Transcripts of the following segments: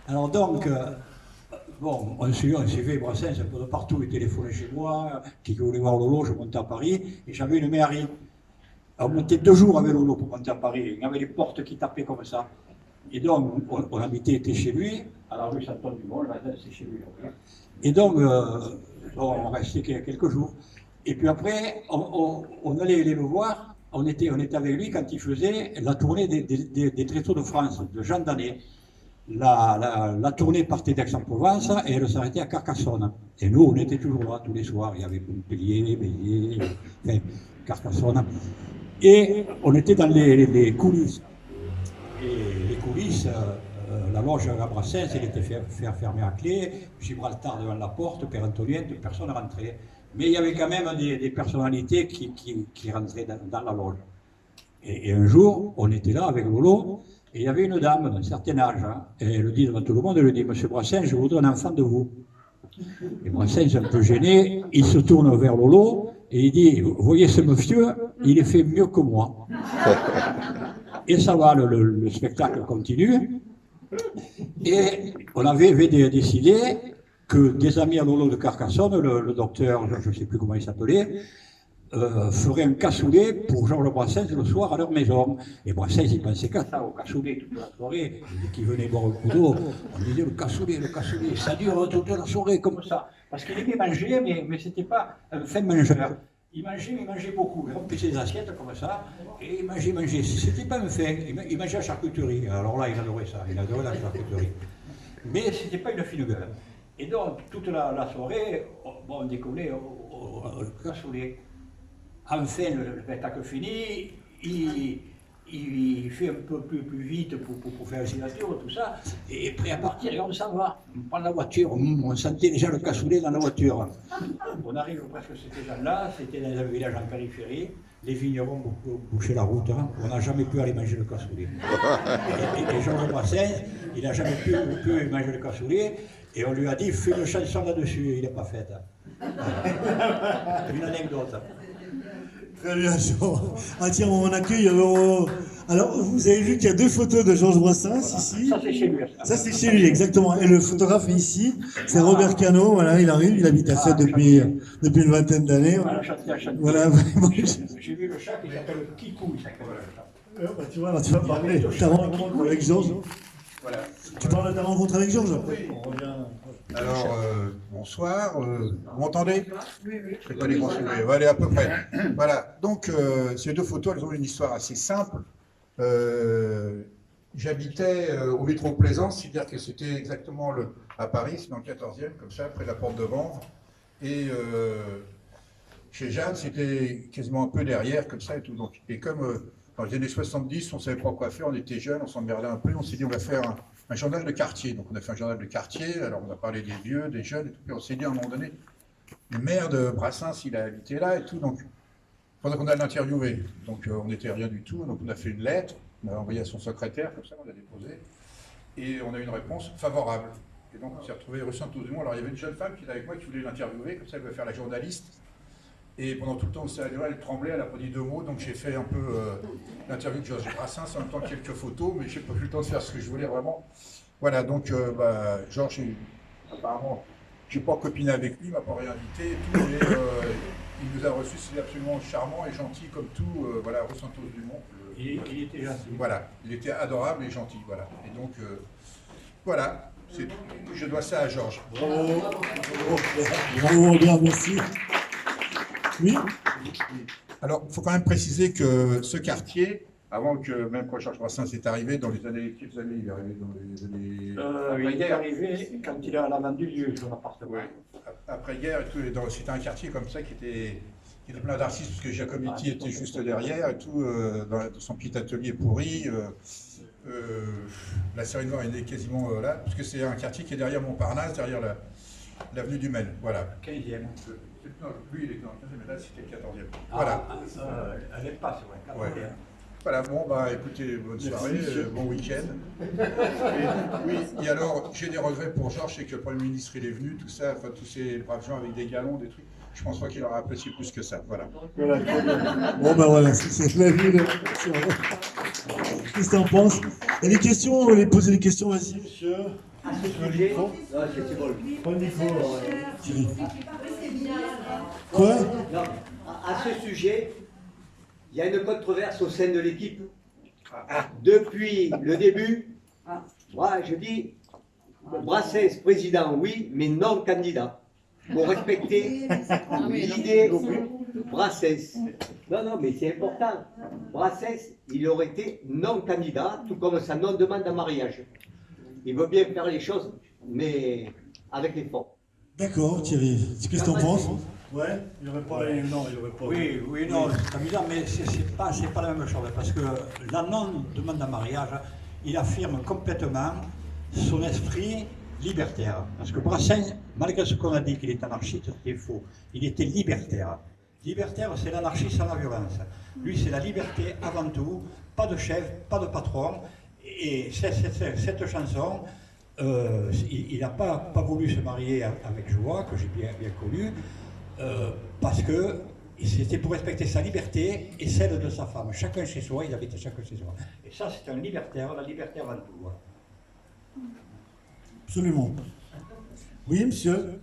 Alors donc, bon, on suivait Brassens un peu de partout, il téléphonait chez moi, qui voulait voir Lolo, je montais à Paris, et j'avais une mairie. On montait 2 jours avec Lolo pour monter à Paris, il y avait les portes qui tapaient comme ça. Et donc, on était chez lui, à la rue Saint-Anne-du-Mont, c'est chez lui. Et donc, on restait quelques jours. Et puis après, on allait le voir, on était avec lui quand il faisait la tournée des Tréteaux de France, de Jean Danet. La tournée partait d'Aix-en-Provence et elle s'arrêtait à Carcassonne. Et nous, on était toujours là tous les soirs. Il y avait Montpellier, Béziers, Carcassonne. Et on était dans les coulisses. Et les coulisses, la loge à Brassens, elle était fermée à clé, Gibraltar devant la porte, Père Antonien, personne ne rentrait. Mais il y avait quand même des personnalités qui rentraient dans la loge. Et un jour, on était là avec Lolo, et il y avait une dame d'un certain âge, hein, et elle dit devant tout le monde, elle dit, Monsieur Brassens, je voudrais un enfant de vous. Et Brassens, un peu gêné, il se tourne vers Lolo, et il dit, vous voyez ce monsieur, il est fait mieux que moi. Et ça va, le spectacle continue. Et on avait décidé que des amis à Lolo de Carcassonne, le docteur, je ne sais plus comment il s'appelait, ferait un cassoulet pour Georges Brassens le soir à leur maison. Et Brassens, il pensait qu'à ça, au cassoulet toute la soirée. Dès qu'il venait boire un coup d'eau, on disait le cassoulet, ça dure toute la soirée comme ça. Parce qu'il aimait manger, mais ce n'était pas un fin mangeur. Il mangeait beaucoup. Il remplissait des assiettes comme ça, et il mangeait. C'était pas un fin, il mangeait la charcuterie. Alors là, il adorait ça, il adorait la charcuterie. Mais c'était pas une fine gueule. Et donc, toute la soirée, bon, on décollait au cassoulet. Enfin, le spectacle fini, il fait un peu plus vite pour faire la signature, tout ça, et prêt à partir, et on s'en va. On prend la voiture, on sentait déjà le cassoulet dans la voiture. On arrive presque à ces gens-là, c'était dans un village en périphérie, les vignerons bouchaient la route, hein. On n'a jamais pu aller manger le cassoulet. Et Georges Brassens, il n'a jamais pu manger le cassoulet, et on lui a dit, fais une chanson là-dessus, il n'est pas fait. Une anecdote. Très bien, Jean. Ah tiens, on accueille. Alors, vous avez vu qu'il y a 2 photos de Georges Brassens ici. Ça, c'est chez lui. Ça, c'est chez lui, exactement. Et le photographe est ici. C'est Robert Cano. Voilà, il arrive. Il habite à Sète depuis une vingtaine d'années. Voilà. J'ai vu le chat qui s'appelle Kikou. Tu vois, alors tu vas parler de ta rencontre avec Georges. Voilà. Tu parles de ta rencontre avec Georges après. Oui. On revient. Alors, bonsoir, vous m'entendez? Oui. Je ne pas les consulter. Allez, à peu près. Voilà, donc ces 2 photos, elles ont une histoire assez simple. J'habitais au métro Plaisance, c'est-à-dire que c'était exactement à Paris, c'est dans le 14e, comme ça, près de la porte de Vanves. Et chez Jeanne, c'était quasiment un peu derrière, comme ça et tout. Donc, et comme dans les années 70, on ne savait pas quoi faire, on était jeunes, on s'emmerdait un peu, on s'est dit on va faire un journal de quartier. Donc on a fait un journal de quartier, alors on a parlé des vieux, des jeunes et tout, puis on s'est dit à un moment donné, le maire de Brassens, il a habité là et tout, donc pendant qu'on a l'interviewé, donc on n'était rien du tout, donc on a fait une lettre, on a envoyé à son secrétaire, comme ça on l'a déposé, et on a eu une réponse favorable. Et donc on s'est retrouvé rue Saint-Ouzemont, alors il y avait une jeune femme qui était avec moi, qui voulait l'interviewer, comme ça elle voulait faire la journaliste. Et pendant tout le temps où ça allait, elle tremblait, elle a pas dit 2 mots, donc j'ai fait un peu l'interview de Georges Brassens, en même temps quelques photos, mais je n'ai pas eu le temps de faire ce que je voulais vraiment. Voilà, donc Georges, apparemment, je n'ai pas copiné avec lui, il ne m'a pas réinvité et tout, mais il nous a reçus, c'est absolument charmant et gentil comme tout, voilà, rue Saint-Ouzemont. Il était gentil. Voilà, il était adorable et gentil, voilà. Et donc, voilà, je dois ça à Georges. Bravo, bien, merci. Oui. Alors, il faut quand même préciser que ce quartier, avant que, même quand Georges Brassens est arrivé, dans les années, quelles années il est arrivé dans les années... il est arrivé quand il a vendu son appartement. Ouais. Après-guerre, c'était un quartier comme ça qui était plein d'artistes, parce que Giacometti était juste derrière et tout, dans son petit atelier pourri. La série noire est quasiment là, parce que c'est un quartier qui est derrière Montparnasse, derrière l'avenue du Maine. Voilà. 15e. Non, lui, il est dans le 15e, mais là, c'était le 14e. Voilà. Elle n'est pas, c'est vrai, 14e. Ouais. Voilà, bon, écoutez, bonne soirée, bon week-end. Oui, et alors, j'ai des regrets pour Georges, c'est que le Premier ministre, il est venu, tout ça, enfin, tous ces braves gens avec des galons, des trucs. je pense pas qu'il aura apprécié plus que ça. Voilà. Voilà. Bon, ben voilà, c'est la vie. Qu'est-ce que t'en penses? Il y a des questions, vous voulez poser des questions, vas-y, monsieur. À ce sujet, non, c'est bon. Pas le micro, Thierry. Quoi? Non, à ce sujet, il y a une controverse au sein de l'équipe. Depuis le début, moi je dis Brassens président, oui, mais non candidat. Pour respecter l'idée Brassens. Non, mais c'est important. Brassens, il aurait été non candidat, tout comme sa non-demande en mariage. Il veut bien faire les choses, mais avec l'effort. D'accord, Thierry. Qu'est-ce que t'en penses? Ouais, il n'y aurait pas. Non, il n'y aurait pas. Oui, non, c'est amusant, mais c'est pas la même chose, parce que la non-demande en mariage, il affirme complètement son esprit libertaire. Parce que Brassens, malgré ce qu'on a dit qu'il est anarchiste, c'était faux. Il était libertaire. Libertaire, c'est l'anarchie sans la violence. Lui, c'est la liberté avant tout, pas de chef, pas de patron. Et cette chanson, il n'a pas voulu se marier avec Joie, que j'ai bien connu, parce que c'était pour respecter sa liberté et celle de sa femme. Chacun chez soi, il habitait chacun chez soi. Et ça, c'est un libertaire, la liberté avant tout. Voilà. Absolument. Oui, monsieur.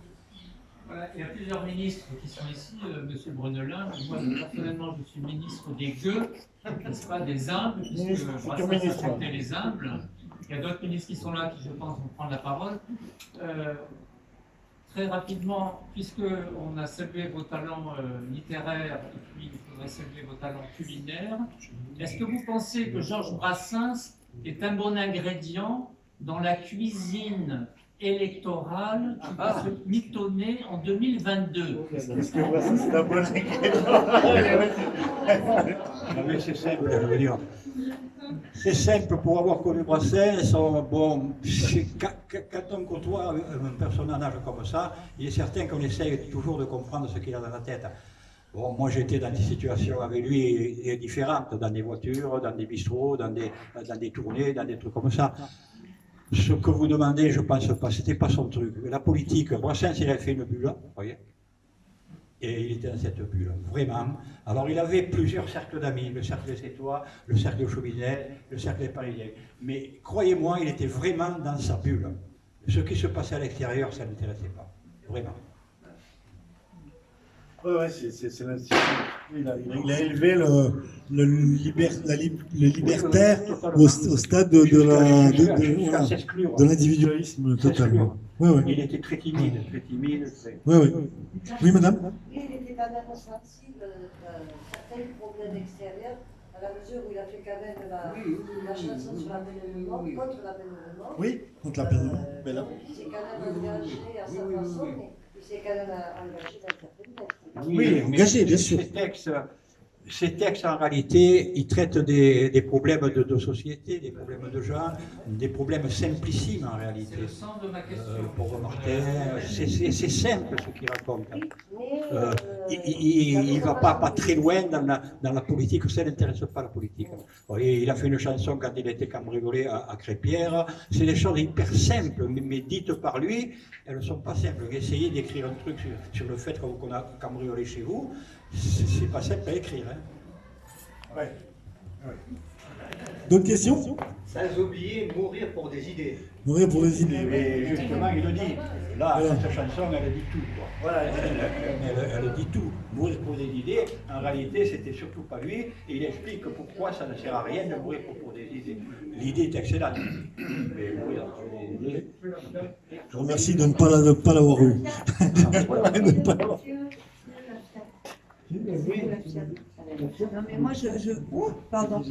Voilà, il y a plusieurs ministres qui sont ici, monsieur Brunelin. Moi, personnellement, je suis ministre des gueux, n'est-ce pas, des humbles, puisque Brassens acceptait les humbles. Il y a d'autres ministres qui sont là qui, je pense, vont prendre la parole. Très rapidement, puisqu'on a salué vos talents littéraires et puis il faudrait saluer vos talents culinaires, est-ce que vous pensez que Georges Brassens est un bon ingrédient dans la cuisine électorale qui va se mitonner en 2022? Est-ce que Brassens c'est un bon Non, mais c'est simple, je veux dire. C'est simple, pour avoir connu Brassens, bon, quand on côtoie un personnage comme ça, il est certain qu'on essaye toujours de comprendre ce qu'il a dans la tête. Bon, moi j'étais dans des situations avec lui différentes, dans des voitures, dans des bistrots, dans des tournées, dans des trucs comme ça. Ce que vous demandez, je pense pas, c'était pas son truc. La politique, Brassens, il avait fait une bulle, vous voyez, et il était dans cette bulle, vraiment. Alors il avait plusieurs cercles d'amis, le cercle des Sétois, le cercle de Chauvinel, le cercle des Parisiens. Mais croyez-moi, il était vraiment dans sa bulle. Ce qui se passait à l'extérieur, ça ne l'intéressait pas, vraiment. Ouais, c'est il a élevé le libertaire au stade de l'individualisme totalement. Ouais. Il était très timide. Oui, madame. Il était quand même sensible à certains problèmes extérieurs, à la mesure où il a fait quand même la chanson sur la peine de mort, contre la peine de mort. Oui, contre la peine de mort. Il s'est quand même engagé à sa façon, mais il s'est quand même engagé dans certaines textes. Oui, engagé, bien sûr. Ces textes, en réalité, ils traitent des problèmes de société, des problèmes de gens, des problèmes simplissimes en réalité. C'est le sens de ma question. Pour Martin, c'est simple ce qu'il raconte. Il ne va pas très loin dans la politique, ça n'intéresse pas la politique. Il a fait une chanson quand il était cambriolé à Crépierre. C'est des choses hyper simples, mais dites par lui, elles ne sont pas simples. Essayez d'écrire un truc sur le fait qu'on a cambriolé chez vous, c'est pas simple à écrire. Hein. Ouais. D'autres questions? Sans oublier mourir pour des idées. Mourir pour les idées. Et justement, il le dit. Là, cette chanson, elle dit tout. Quoi. Voilà, elle dit tout. Mourir pour des idées, en réalité, c'était surtout pas lui. Et il explique pourquoi ça ne sert à rien de mourir pour des idées. L'idée est excellente. Mais mourir pour des idées. Je vous remercie de ne pas l'avoir eu. De pas l'avoir eu. Non mais moi pardon.